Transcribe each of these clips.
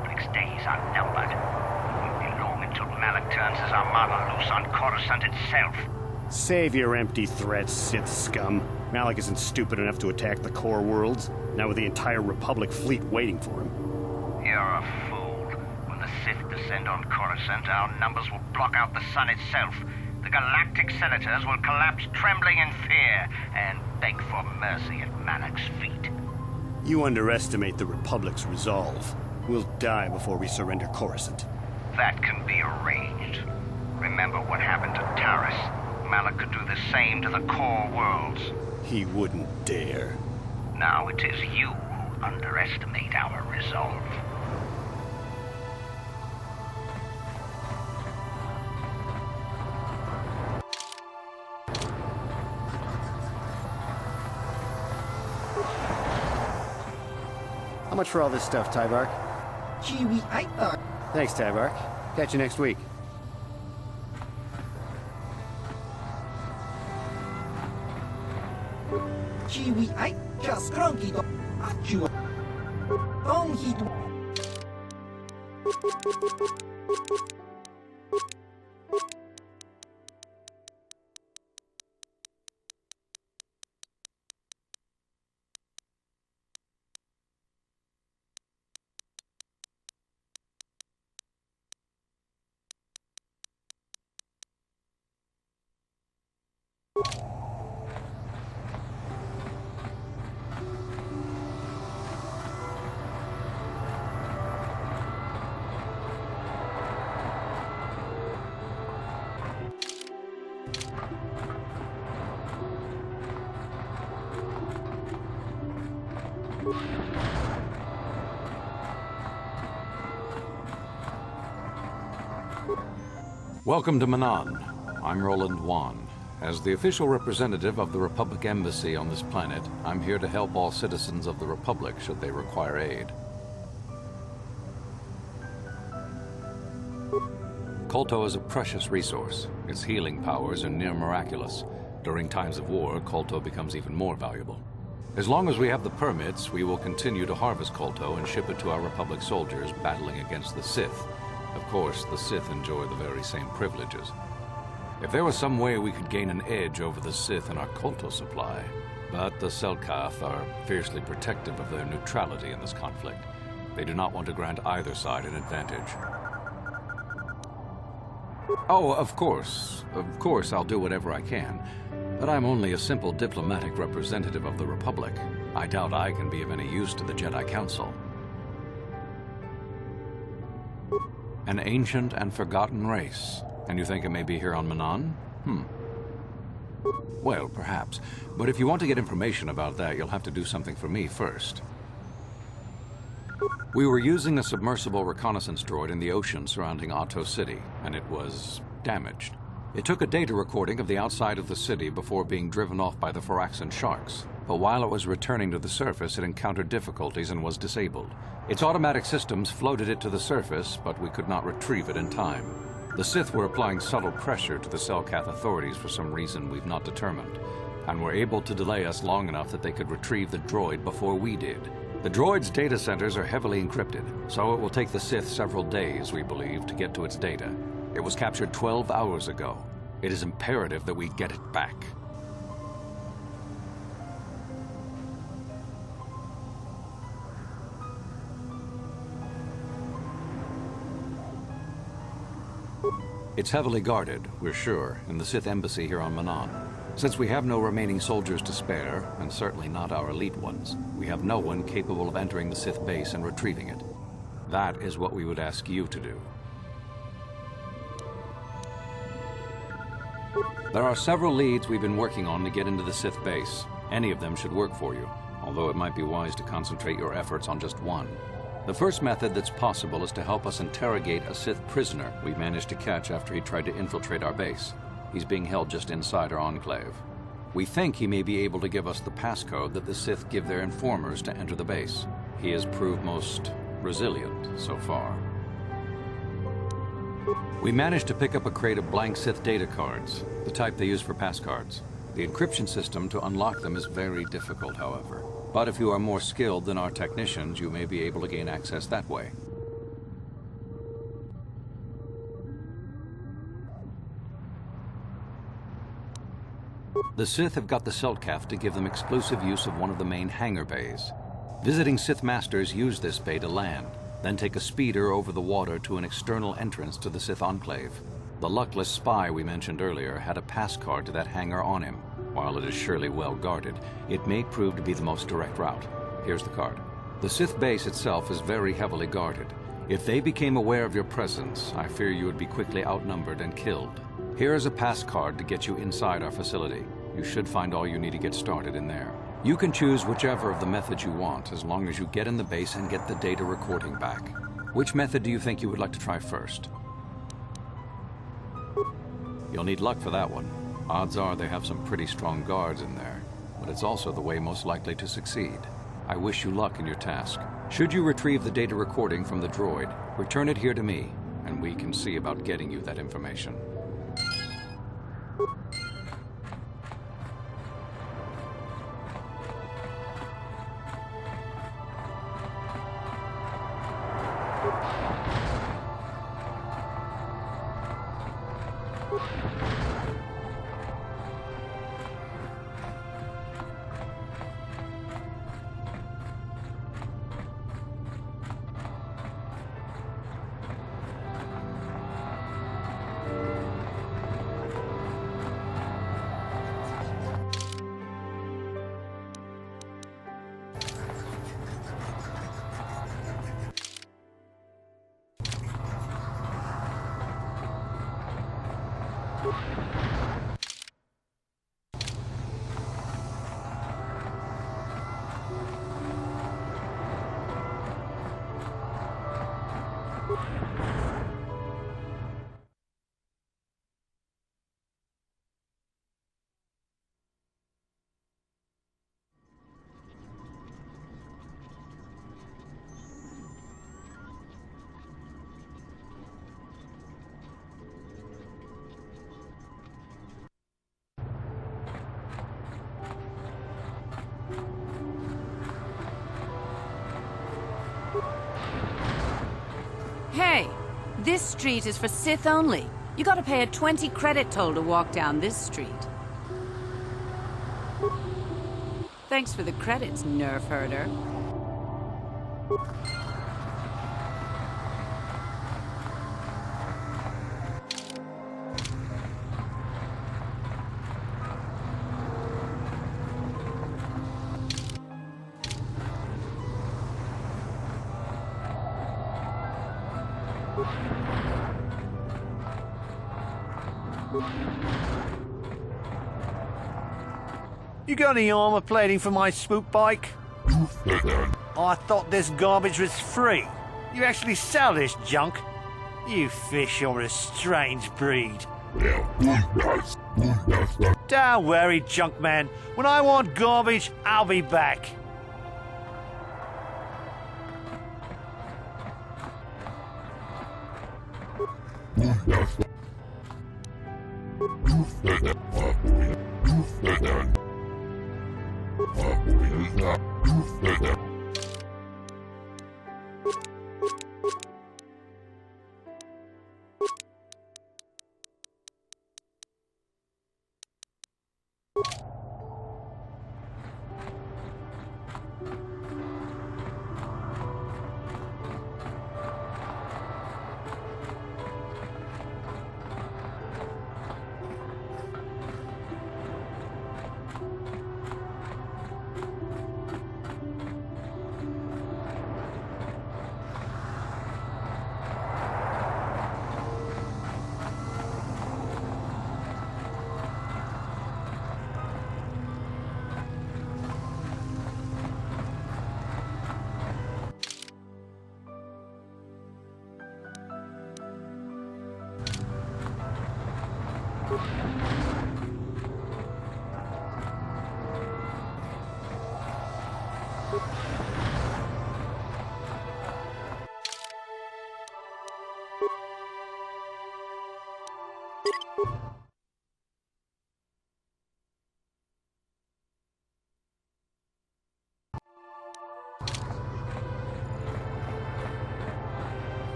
Republic's days are numbered. It won't be long until Malak turns his armada loose on Coruscant itself. Save your empty threats, Sith scum. Malak isn't stupid enough to attack the core worlds, not with the entire Republic fleet waiting for him. You're a fool. When the Sith descend on Coruscant, our numbers will block out the sun itself. The Galactic Senators will collapse trembling in fear and beg for mercy at Malak's feet. You underestimate the Republic's resolve. We'll die before we surrender Coruscant. That can be arranged. Remember what happened to Taris. Malak could do the same to the core worlds. He wouldn't dare. Now it is you who underestimate our resolve. How much for all this stuff, Tyvark? Thanks, Tyvark. Catch you next week. Welcome to Manaan. I'm Roland Wan. As the official representative of the Republic Embassy on this planet, I'm here to help all citizens of the Republic should they require aid. Kolto is a precious resource. Its healing powers are near miraculous. During times of war, Kolto becomes even more valuable. As long as we have the permits, we will continue to harvest Kolto and ship it to our Republic soldiers battling against the Sith. Of course, the Sith enjoy the very same privileges. If there was some way we could gain an edge over the Sith in our Kolto supply, but the Selkath are fiercely protective of their neutrality in this conflict. They do not want to grant either side an advantage. Oh, of course I'll do whatever I can, but I'm only a simple diplomatic representative of the Republic. I doubt I can be of any use to the Jedi Council. An ancient and forgotten race. And you think it may be here on Manaan? Well, perhaps. But if you want to get information about that, you'll have to do something for me first. We were using a submersible reconnaissance droid in the ocean surrounding Ahto City, and it was damaged. It took a data recording of the outside of the city before being driven off by the Faraxan sharks. But while it was returning to the surface, it encountered difficulties and was disabled. Its automatic systems floated it to the surface, but we could not retrieve it in time. The Sith were applying subtle pressure to the Selkath authorities for some reason we've not determined, and were able to delay us long enough that they could retrieve the droid before we did. The droid's data centers are heavily encrypted, so it will take the Sith several days, we believe, to get to its data. It was captured 12 hours ago. It is imperative that we get it back. It's heavily guarded, we're sure, in the Sith Embassy here on Manaan. Since we have no remaining soldiers to spare, and certainly not our elite ones, we have no one capable of entering the Sith base and retrieving it. That is what we would ask you to do. There are several leads we've been working on to get into the Sith base. Any of them should work for you, although it might be wise to concentrate your efforts on just one. The first method that's possible is to help us interrogate a Sith prisoner we managed to catch after he tried to infiltrate our base. He's being held just inside our enclave. We think he may be able to give us the passcode that the Sith give their informers to enter the base. He has proved most resilient so far. We managed to pick up a crate of blank Sith data cards, the type they use for passcards. The encryption system to unlock them is very difficult, however. But if you are more skilled than our technicians, you may be able to gain access that way. The Sith have got the Selkath to give them exclusive use of one of the main hangar bays. Visiting Sith Masters use this bay to land, then take a speeder over the water to an external entrance to the Sith Enclave. The luckless spy we mentioned earlier had a pass card to that hangar on him. While it is surely well guarded, it may prove to be the most direct route. Here's the card. The Sith base itself is very heavily guarded. If they became aware of your presence, I fear you would be quickly outnumbered and killed. Here is a pass card to get you inside our facility. You should find all you need to get started in there. You can choose whichever of the methods you want, as long as you get in the base and get the data recording back. Which method do you think you would like to try first? You'll need luck for that one. Odds are they have some pretty strong guards in there, but it's also the way most likely to succeed. I wish you luck in your task. Should you retrieve the data recording from the droid, return it here to me, and we can see about getting you that information. Hey, this street is for Sith only. You gotta pay a 20 credit toll to walk down this street. Thanks for the credits, nerf herder. You got any armor plating for my spook bike? I thought this garbage was free. You actually sell this junk? You fish are a strange breed. Don't worry, junk man. When I want garbage, I'll be back.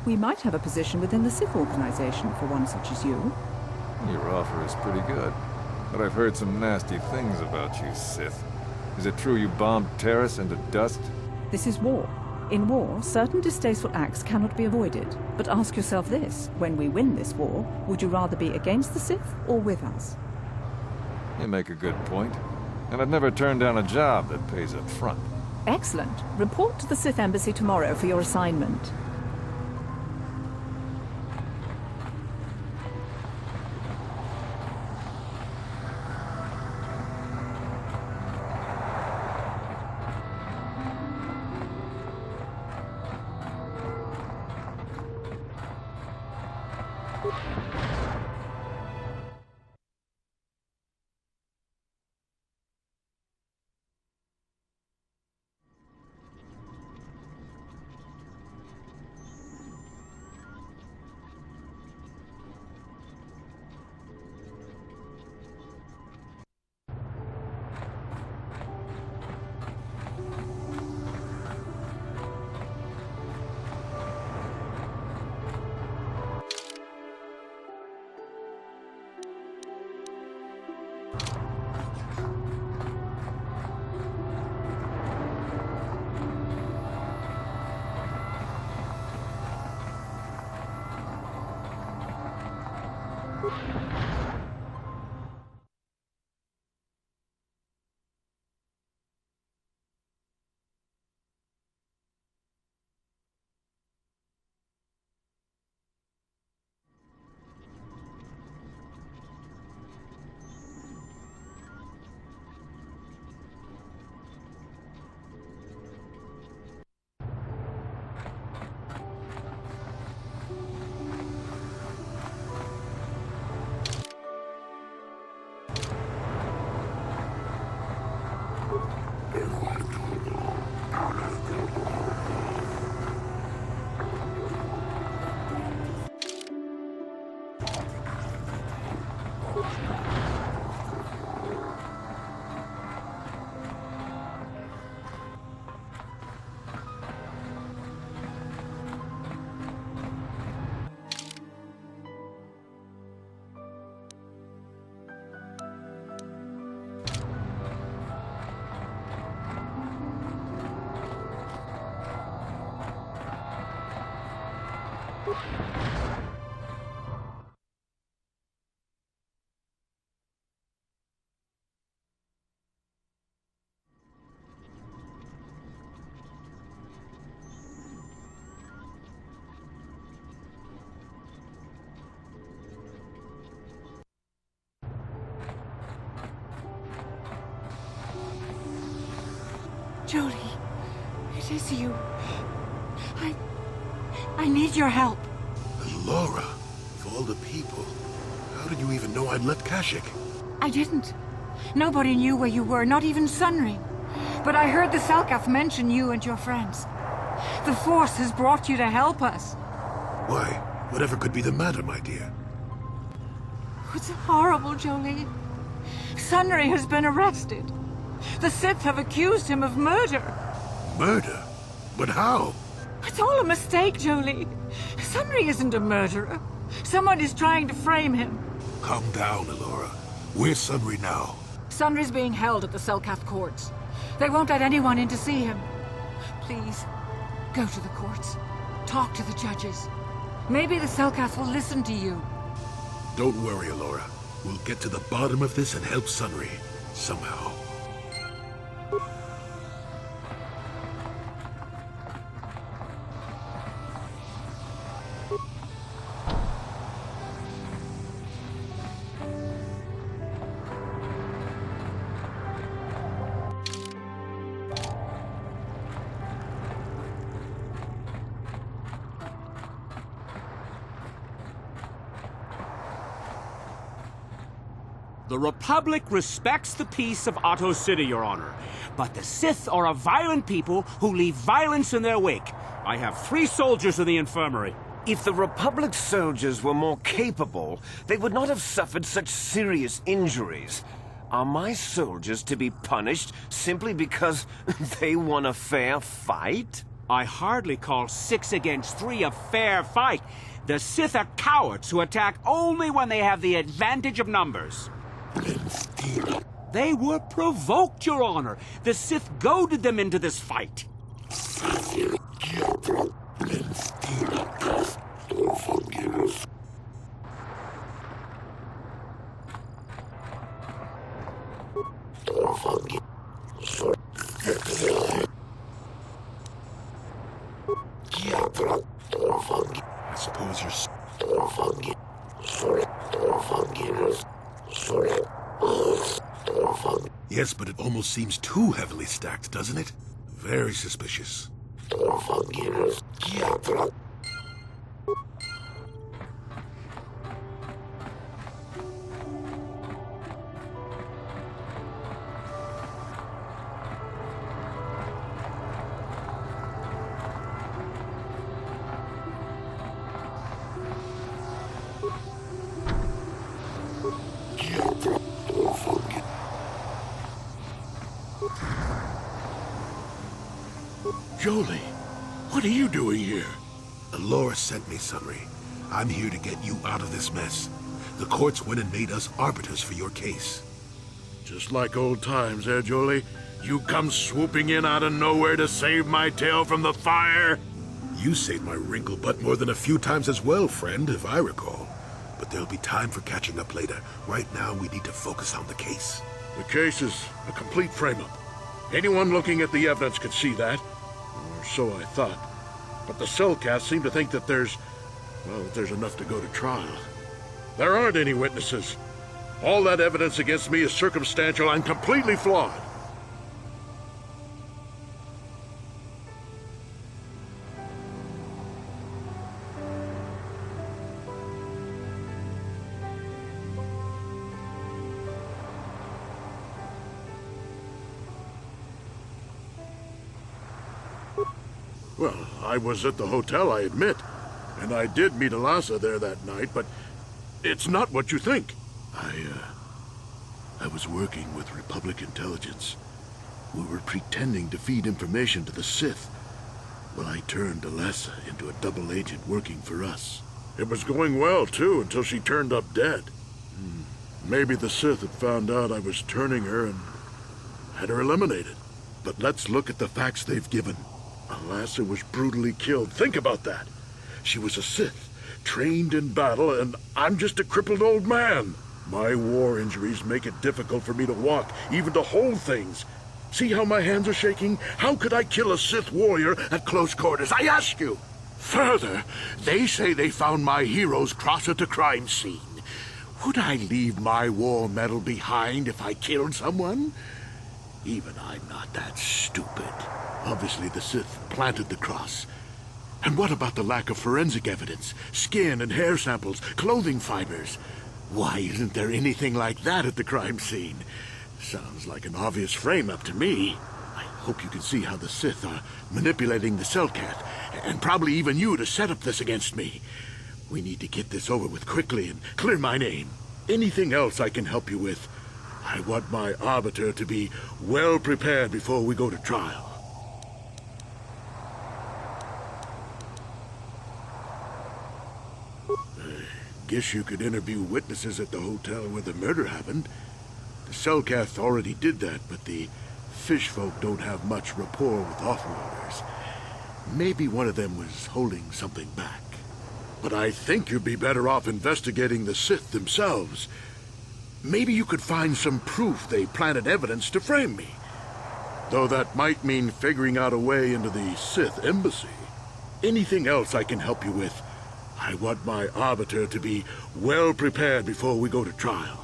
We might have a position within the Sith organization for one such as you. Your offer is pretty good. But I've heard some nasty things about you, Sith. Is it true you bombed Terrace into dust? This is war. In war, certain distasteful acts cannot be avoided. But ask yourself this, when we win this war, would you rather be against the Sith or with us? You make a good point. And I've never turned down a job that pays up front. Excellent. Report to the Sith Embassy tomorrow for your assignment. Jolee, it is you. I need your help. Laura, of all the people, how did you even know I'd left Kashyyyk? I didn't. Nobody knew where you were, not even Sunry. But I heard the Selkath mention you and your friends. The Force has brought you to help us. Why? Whatever could be the matter, my dear? It's horrible, Jolee. Sunry has been arrested. The Sith have accused him of murder. Murder? But how? It's all a mistake, Jolee. Sunry isn't a murderer. Someone is trying to frame him. Calm down, Alora. Where's Sunry now? Sunry's being held at the Selkath courts. They won't let anyone in to see him. Please, go to the courts. Talk to the judges. Maybe the Selkath will listen to you. Don't worry, Alora. We'll get to the bottom of this and help Sunry. Somehow. The Republic respects the peace of Otto City, Your Honor. But the Sith are a violent people who leave violence in their wake. I have 3 soldiers in the infirmary. If the Republic soldiers were more capable, they would not have suffered such serious injuries. Are my soldiers to be punished simply because they won a fair fight? I hardly call 6 against 3 a fair fight. The Sith are cowards who attack only when they have the advantage of numbers. They were provoked, Your Honor. The Sith goaded them into this fight. I suppose you're... Yes, but it almost seems too heavily stacked, doesn't it? Very suspicious. Jolee, what are you doing here? Alora sent me, Sunry. I'm here to get you out of this mess. The courts went and made us arbiters for your case. Just like old times, eh, Jolee? You come swooping in out of nowhere to save my tail from the fire? You saved my wrinkle butt more than a few times as well, friend, if I recall. But there'll be time for catching up later. Right now, we need to focus on the case. The case is a complete frame-up. Anyone looking at the evidence could see that. Or so I thought. But the Selkaths seem to think that there's enough to go to trial. There aren't any witnesses. All that evidence against me is circumstantial and completely flawed. Well, I was at the hotel, I admit. And I did meet Alasa there that night, but it's not what you think. I was working with Republic intelligence. We were pretending to feed information to the Sith. Well, I turned Alasa into a double agent working for us. It was going well, too, until she turned up dead. Maybe the Sith had found out I was turning her and had her eliminated. But let's look at the facts they've given. Alasa was brutally killed. Think about that. She was a Sith, trained in battle, and I'm just a crippled old man. My war injuries make it difficult for me to walk, even to hold things. See how my hands are shaking? How could I kill a Sith warrior at close quarters? I ask you. Further, they say they found my hero's cross at the crime scene. Would I leave my war medal behind if I killed someone? Even I'm not that stupid. Obviously, the Sith planted the cross. And what about the lack of forensic evidence? Skin and hair samples, clothing fibers. Why isn't there anything like that at the crime scene? Sounds like an obvious frame-up to me. I hope you can see how the Sith are manipulating the Selkath, and probably even you to set up this against me. We need to get this over with quickly and clear my name. Anything else I can help you with? I want my arbiter to be well prepared before we go to trial. Guess you could interview witnesses at the hotel where the murder happened. The Selkath already did that, but the fish folk don't have much rapport with offworlders. Maybe one of them was holding something back. But I think you'd be better off investigating the Sith themselves. Maybe you could find some proof they planted evidence to frame me. Though that might mean figuring out a way into the Sith embassy. Anything else I can help you with? I want my arbiter to be well prepared before we go to trial.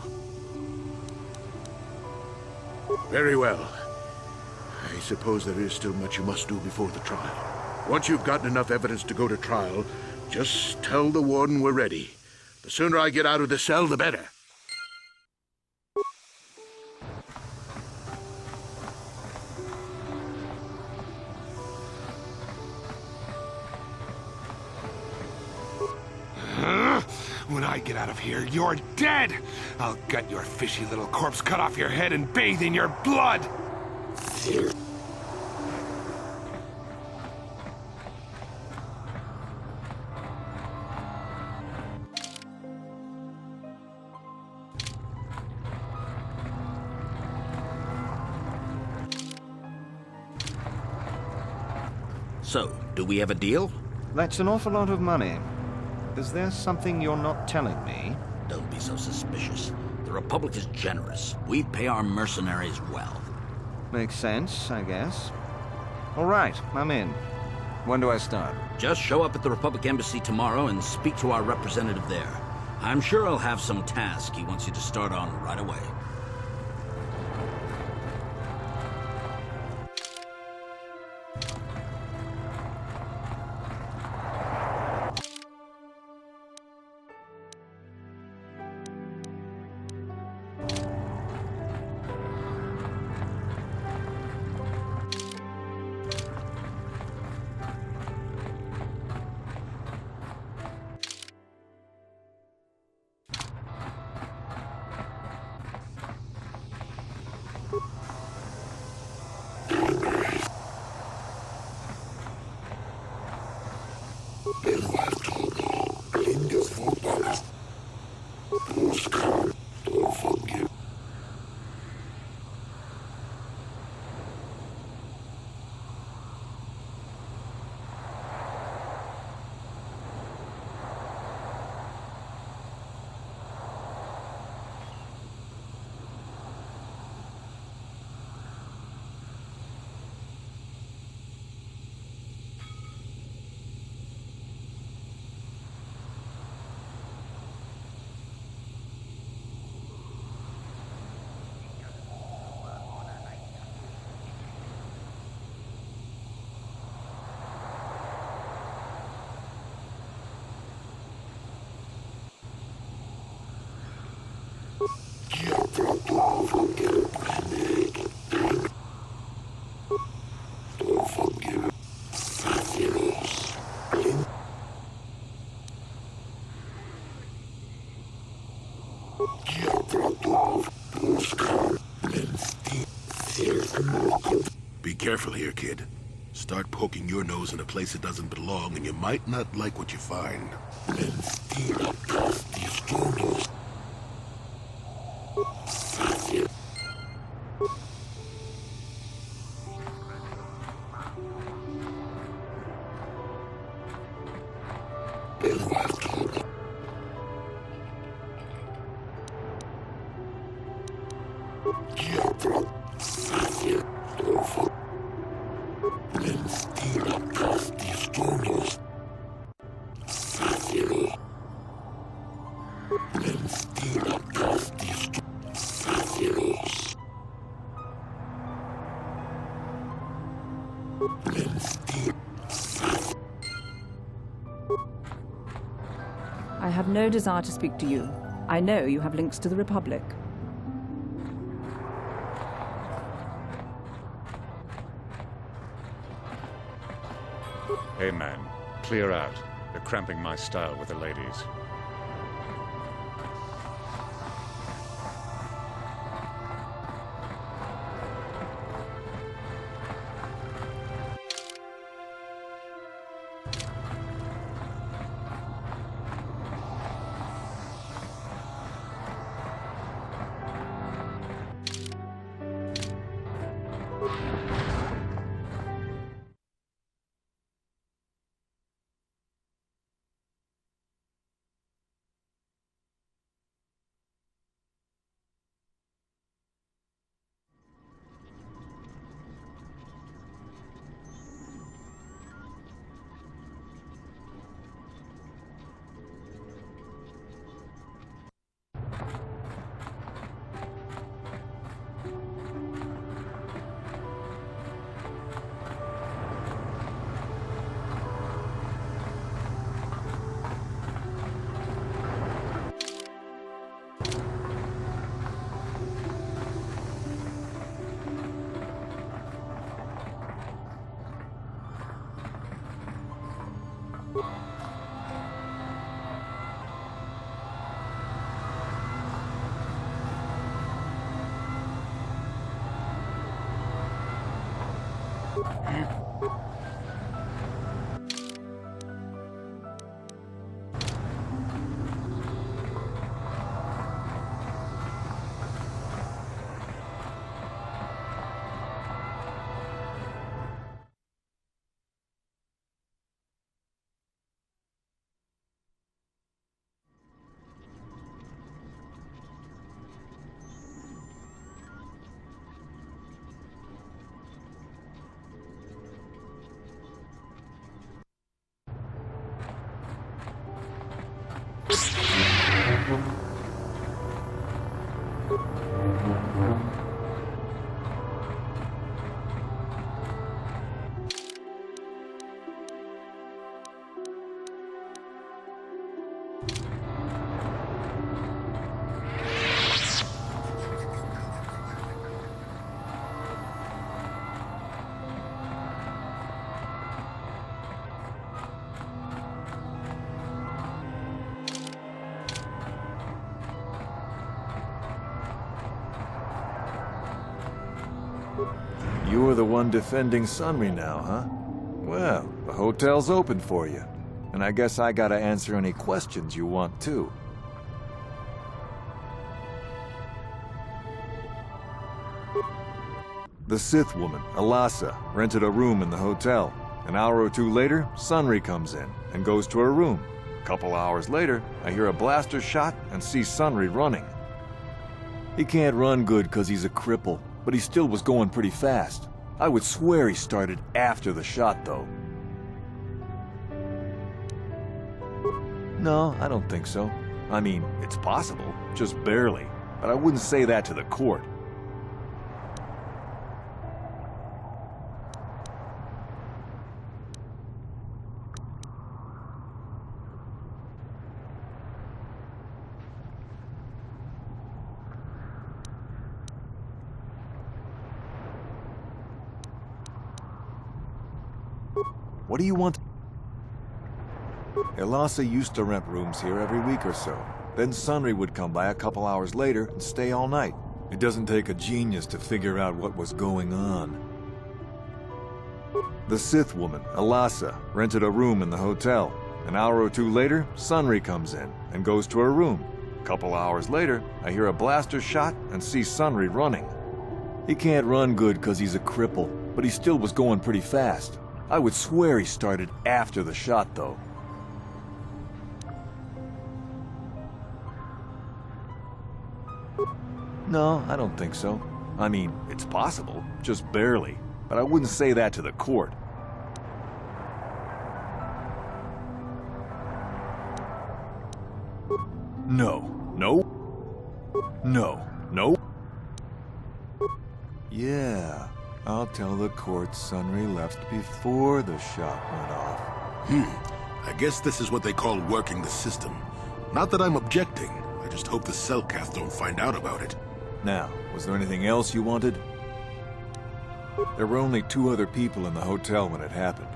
Very well. I suppose there is still much you must do before the trial. Once you've gotten enough evidence to go to trial, just tell the warden we're ready. The sooner I get out of the cell, the better. When I get out of here, you're dead! I'll gut your fishy little corpse, cut off your head, and bathe in your blood! So, do we have a deal? That's an awful lot of money. Is there something you're not telling me? Don't be so suspicious. The Republic is generous. We pay our mercenaries well. Makes sense, I guess. All right, I'm in. When do I start? Just show up at the Republic Embassy tomorrow and speak to our representative there. I'm sure he'll have some task he wants you to start on right away. Be careful here, kid. Start poking your nose in a place it doesn't belong, and you might not like what you find. I have no desire to speak to you. I know you have links to the Republic. Hey man, clear out. You're cramping my style with the ladies. you're the one defending Sunry now, huh? Well, the hotel's open for you. And I guess I gotta answer any questions you want, too. The Sith woman, Alasa, rented a room in the hotel. An hour or two later, Sunry comes in and goes to her room. A couple hours later, I hear a blaster shot and see Sunry running. He can't run good because he's a cripple, but he still was going pretty fast. I would swear he started after the shot, though. No, I don't think so. I mean, it's possible, just barely. But I wouldn't say that to the court. What do you want? Alasa used to rent rooms here every week or so. Then Sunry would come by a couple hours later and stay all night. It doesn't take a genius to figure out what was going on. The Sith woman, Alasa, rented a room in the hotel. An hour or two later, Sunry comes in and goes to her room. A couple hours later, I hear a blaster shot and see Sunry running. He can't run good because he's a cripple, but he still was going pretty fast. I would swear he started after the shot, though. No, I don't think so. I mean, it's possible, just barely. But I wouldn't say that to the court. No. Yeah, I'll tell the court Sunry left before the shot went off. I guess this is what they call working the system. Not that I'm objecting. I just hope the Selkath don't find out about it. Now, was there anything else you wanted? There were only 2 other people in the hotel when it happened.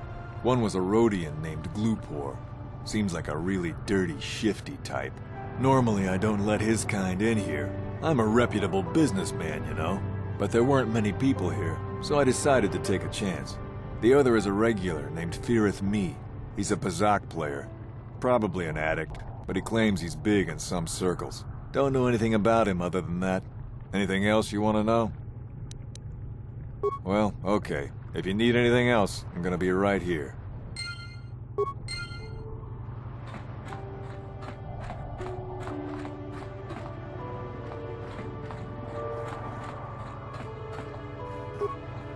One was a Rhodian named Glupor. Seems like a really dirty, shifty type. Normally I don't let his kind in here. I'm a reputable businessman, you know. But there weren't many people here, so I decided to take a chance. The other is a regular named Firith Me. He's a Pazak player. Probably an addict, but he claims he's big in some circles. Don't know anything about him other than that. Anything else you want to know? Well, okay. If you need anything else, I'm gonna be right here.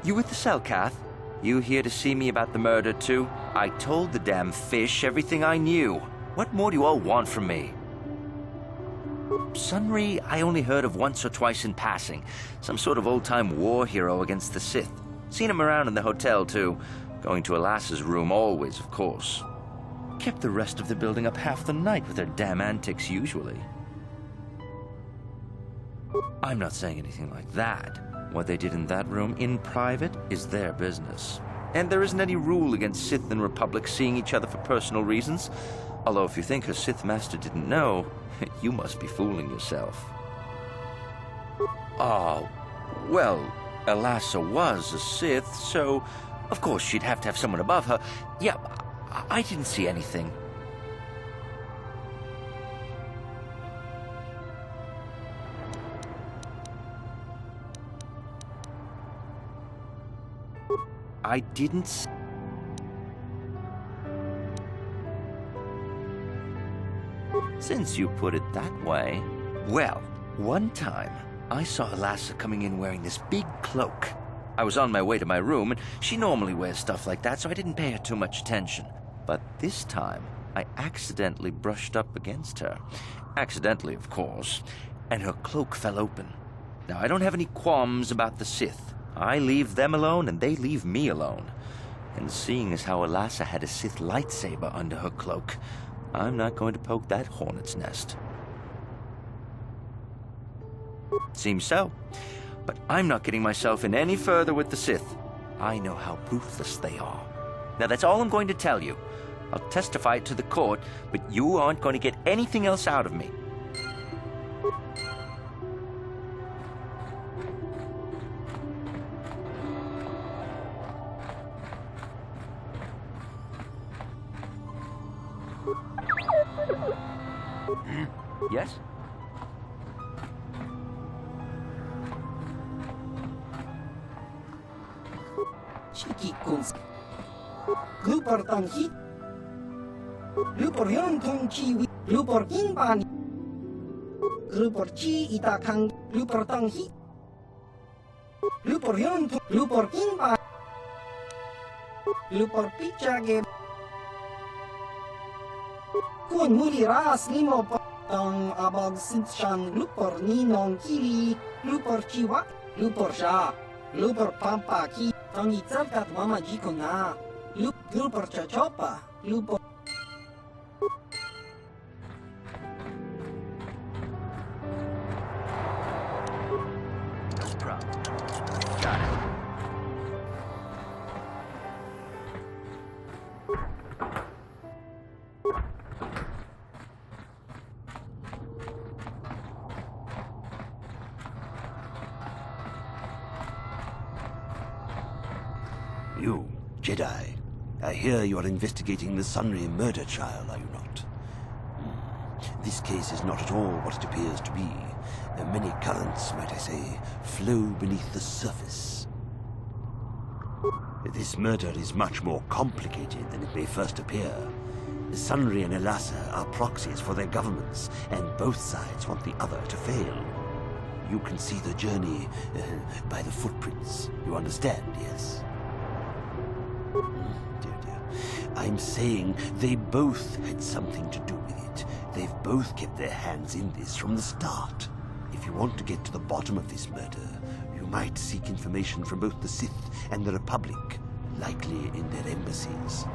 You with the Selkath? You here to see me about the murder, too? I told the damn fish everything I knew. What more do you all want from me? Sunry, I only heard of once or twice in passing. Some sort of old-time war hero against the Sith. Seen him around in the hotel, too. Going to Alasa's room always, of course. Kept the rest of the building up half the night with their damn antics, usually. I'm not saying anything like that. What they did in that room, in private, is their business. And there isn't any rule against Sith and Republic seeing each other for personal reasons. Although if you think her Sith master didn't know, you must be fooling yourself. Oh, well, Alasa was a Sith, so of course she'd have to have someone above her. Yeah, I didn't see anything. I didn't. Since you put it that way. Well, one time, I saw Alasa coming in wearing this big cloak. I was on my way to my room, and she normally wears stuff like that, so I didn't pay her too much attention. But this time, I accidentally brushed up against her. Accidentally, of course, and her cloak fell open. Now, I don't have any qualms about the Sith. I leave them alone, and they leave me alone. And seeing as how Alasa had a Sith lightsaber under her cloak, I'm not going to poke that hornet's nest. Seems so. But I'm not getting myself in any further with the Sith. I know how ruthless they are. Now that's all I'm going to tell you. I'll testify it to the court, but you aren't going to get anything else out of me. Yes? Chikikuns. Lupor Tanghi. Lupor Yon Tong Chi. Lupor Inban. Lupor Chi Itakang. Lupor Tanghi. Lupor Yon Tong. Lupor Inban. Lupor Pichage. Kun Muli Ras Limo Tang Abag Sinshan. Lupor Ninong Kili. Lupor Chiwa. Lupor Sha. Lupor Pampa Ki. Tang Itzalkat Mama Jikona. Lupor Chachopa. Lupor. No problem. Got it. You, Jedi. I hear you are investigating the Sunry murder trial, are you not? This case is not at all what it appears to be. Many currents, might I say, flow beneath the surface. This murder is much more complicated than it may first appear. Sunry and Elassa are proxies for their governments, and both sides want the other to fail. You can see the journey by the footprints. You understand, yes? Dear, dear. I'm saying they both had something to do with it. They've both kept their hands in this from the start. If you want to get to the bottom of this murder, you might seek information from both the Sith and the Republic, likely in their embassies.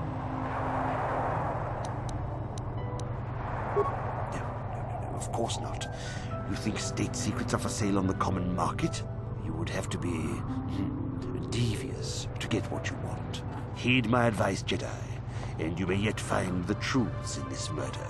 No, of course not. You think state secrets are for sale on the common market? You would have to be devious to get what you want. Heed my advice, Jedi, and you may yet find the truths in this murder.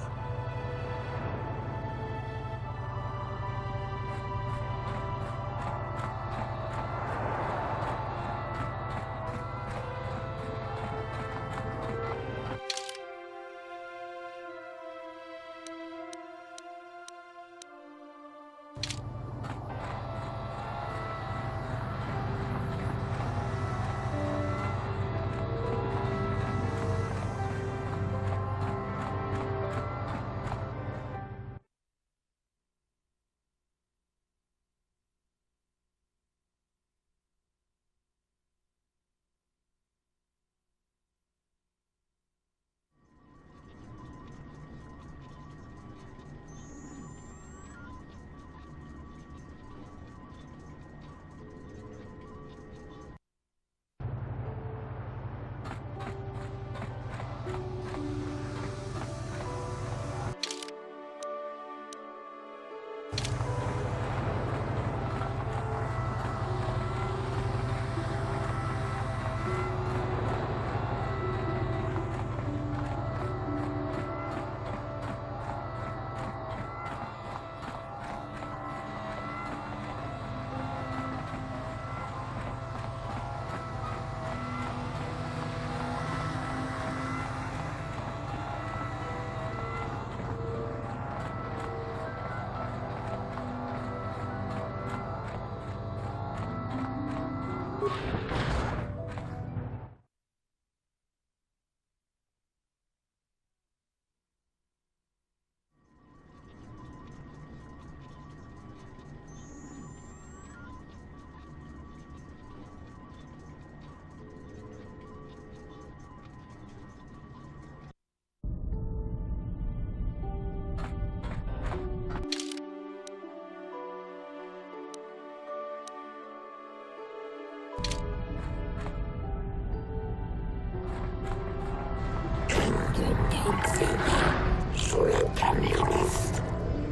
Sulle camionist,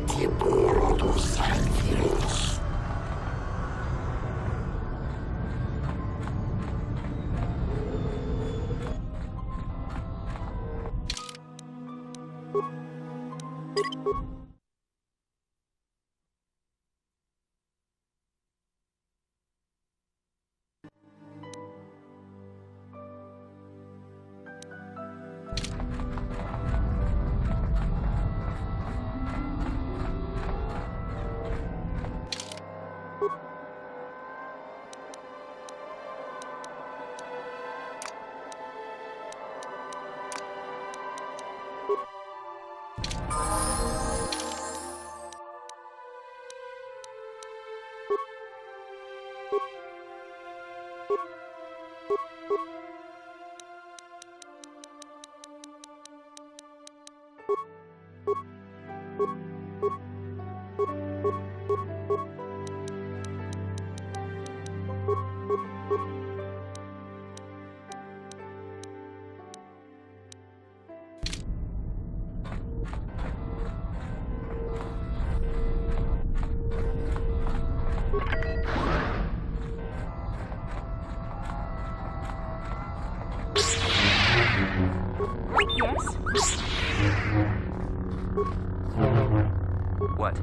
die Borodus sein Virus. What?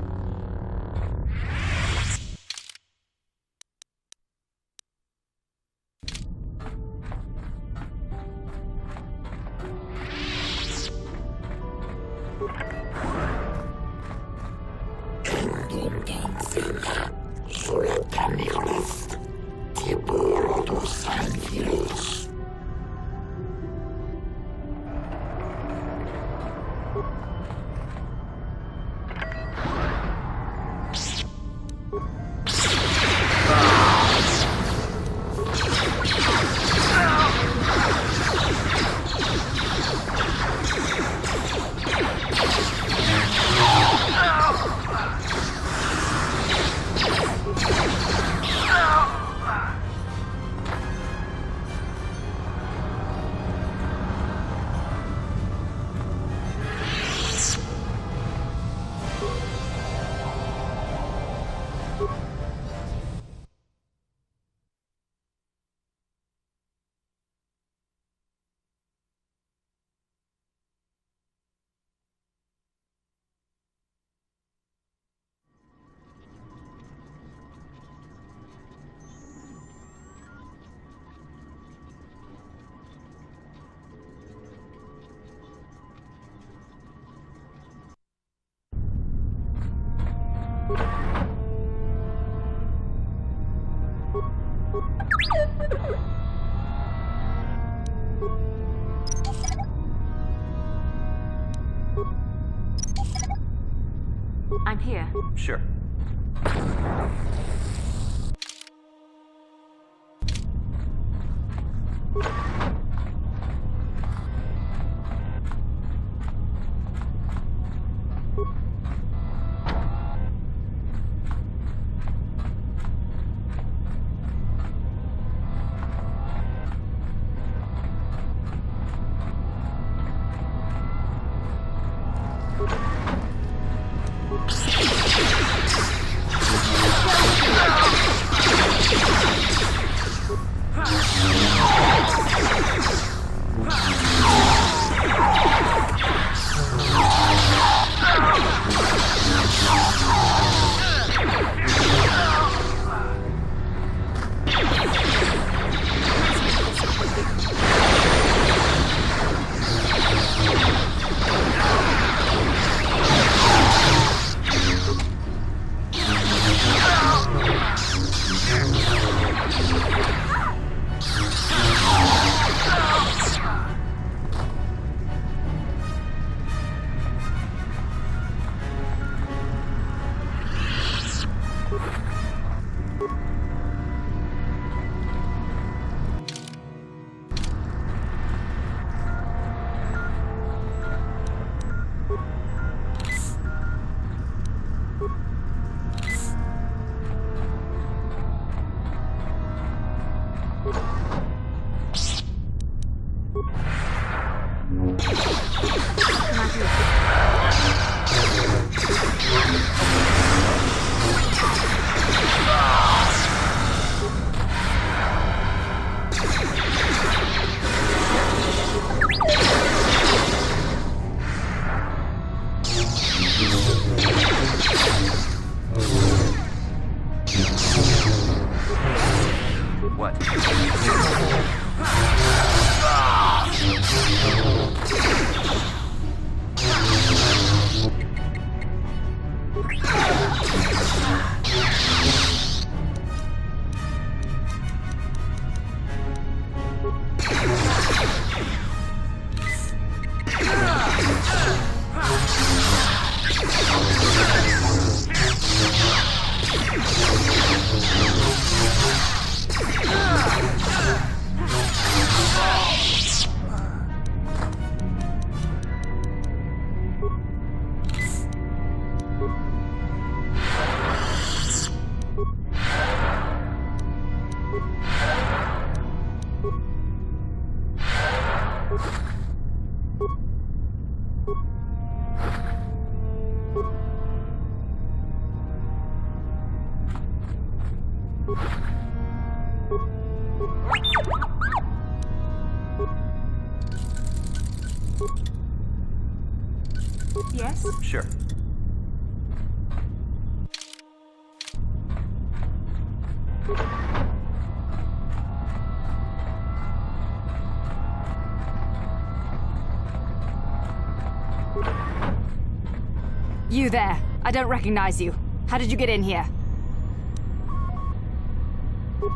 I'm here. Sure. You there. I don't recognize you. How did you get in here?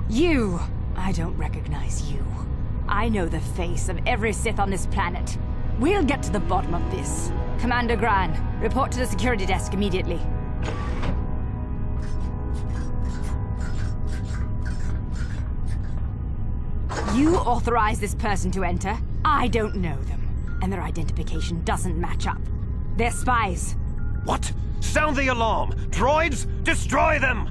You! I don't recognize you. I know the face of every Sith on this planet. We'll get to the bottom of this. Commander Gran, report to the security desk immediately. You authorized this person to enter. I don't know them, and their identification doesn't match up. They're spies. What? Sound the alarm! Droids, destroy them!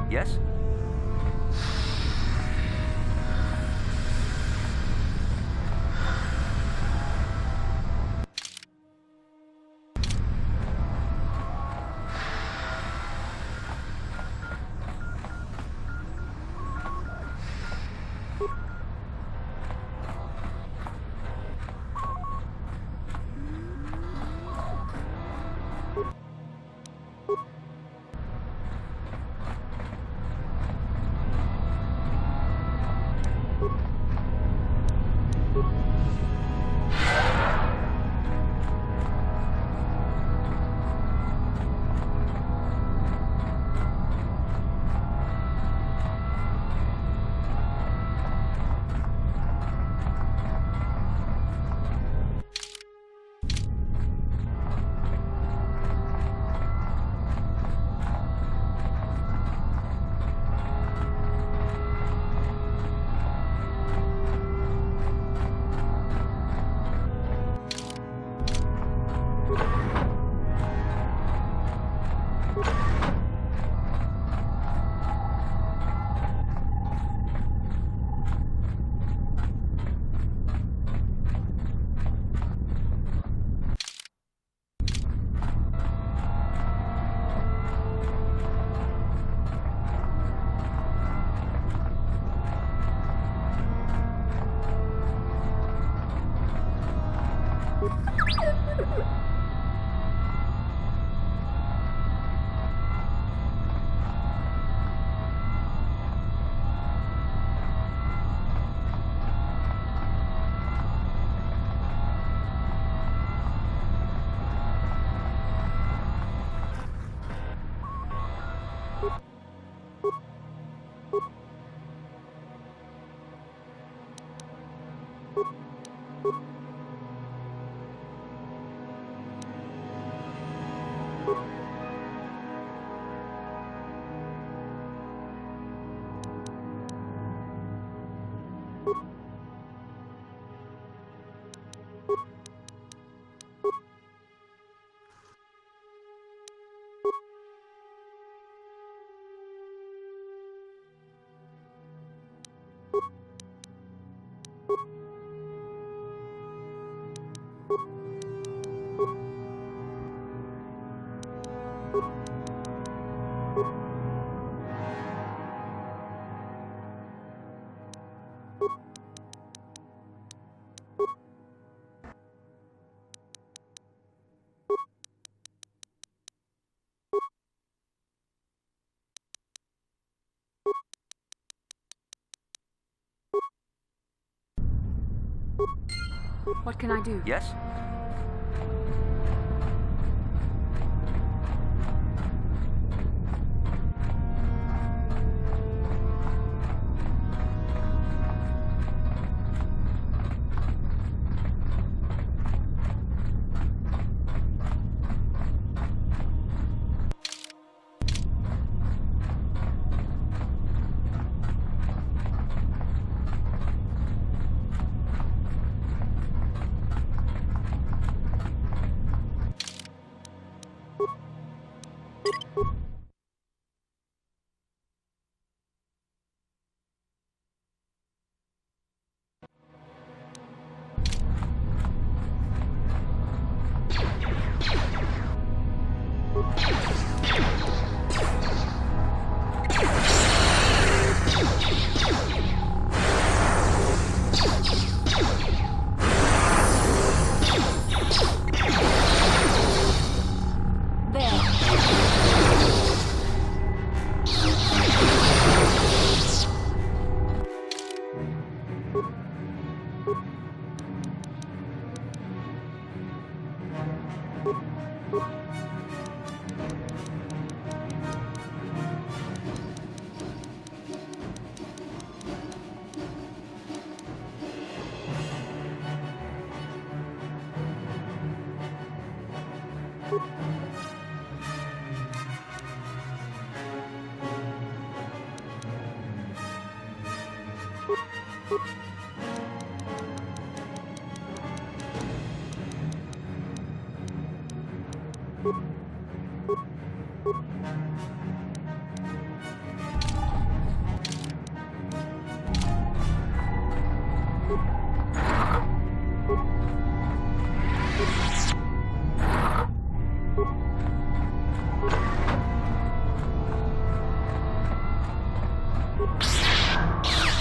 Yes? What can I do? Yes?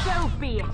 So be it.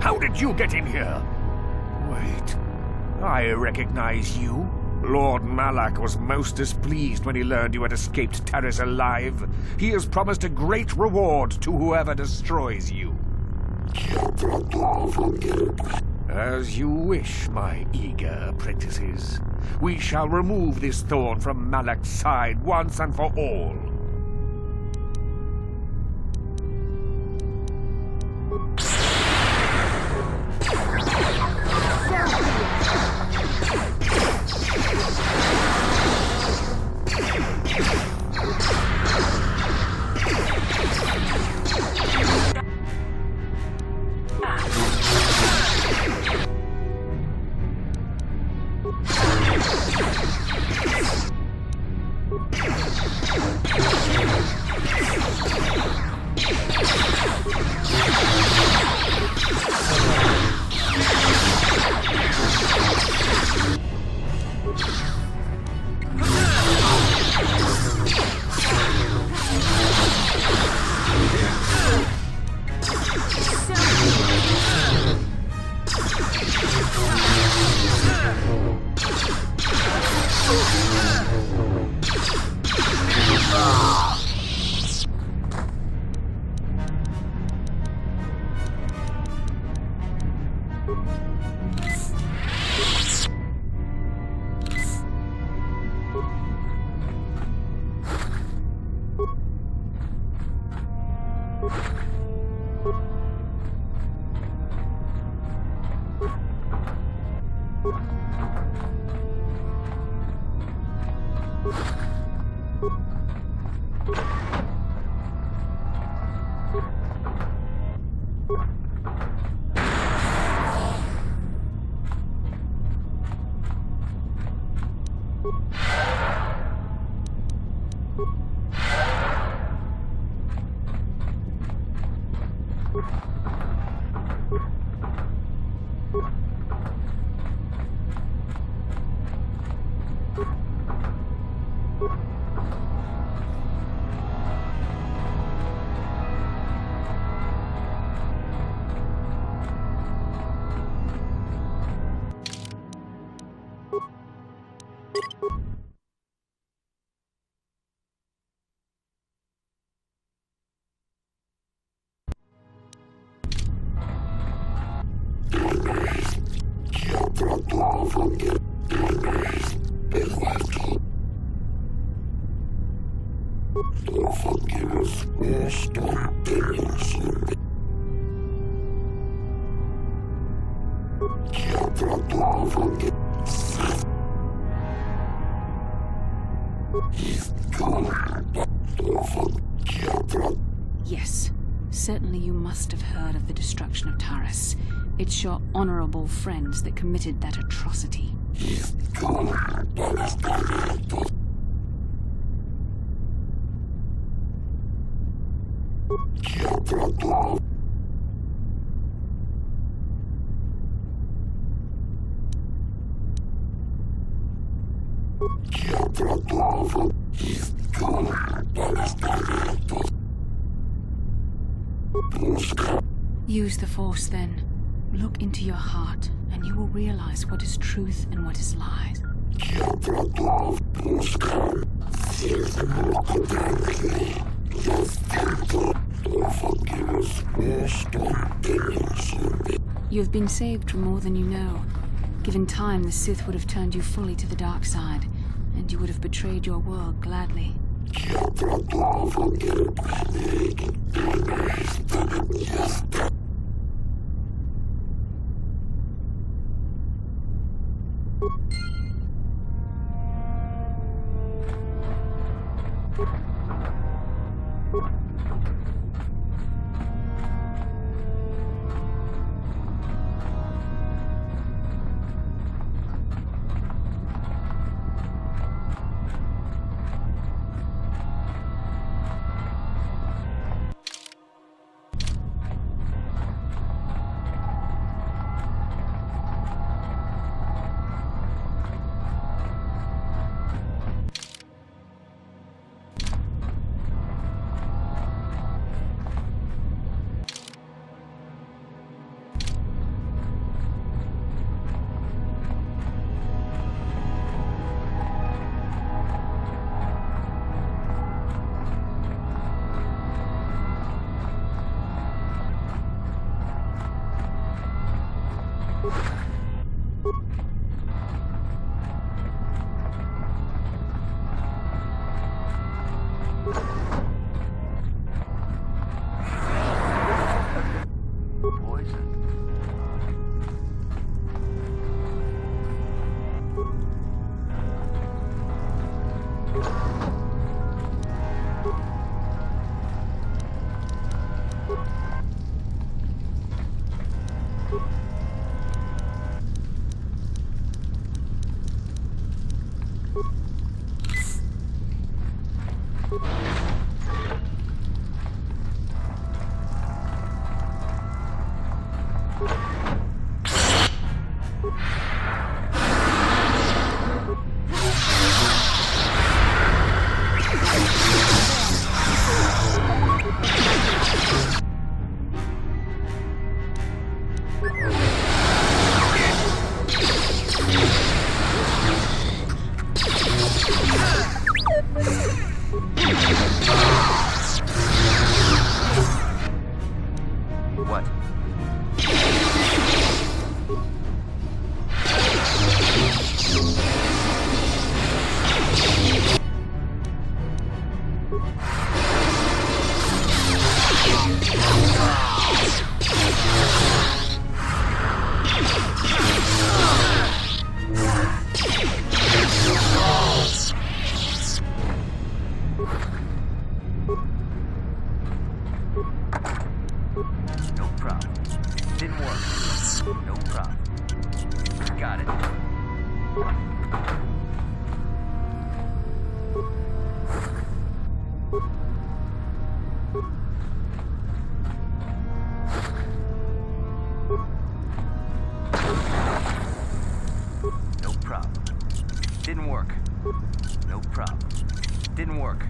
How did you get in here? Wait, I recognize you. Lord Malak was most displeased when he learned you had escaped Taris alive. He has promised a great reward to whoever destroys you. As you wish, my eager apprentices. We shall remove this thorn from Malak's side once and for all. Yes, certainly you must have heard of the destruction of Taris. It's your honorable friends that committed that atrocity. Use the Force, then. Look into your heart, and you will realize what is truth and what is lies. You've been saved from more than you know. Given time, the Sith would have turned you fully to the dark side, and you would have betrayed your world gladly. problem. Didn't work. No problem. Got it. No problem. Didn't work. No problem. Didn't work.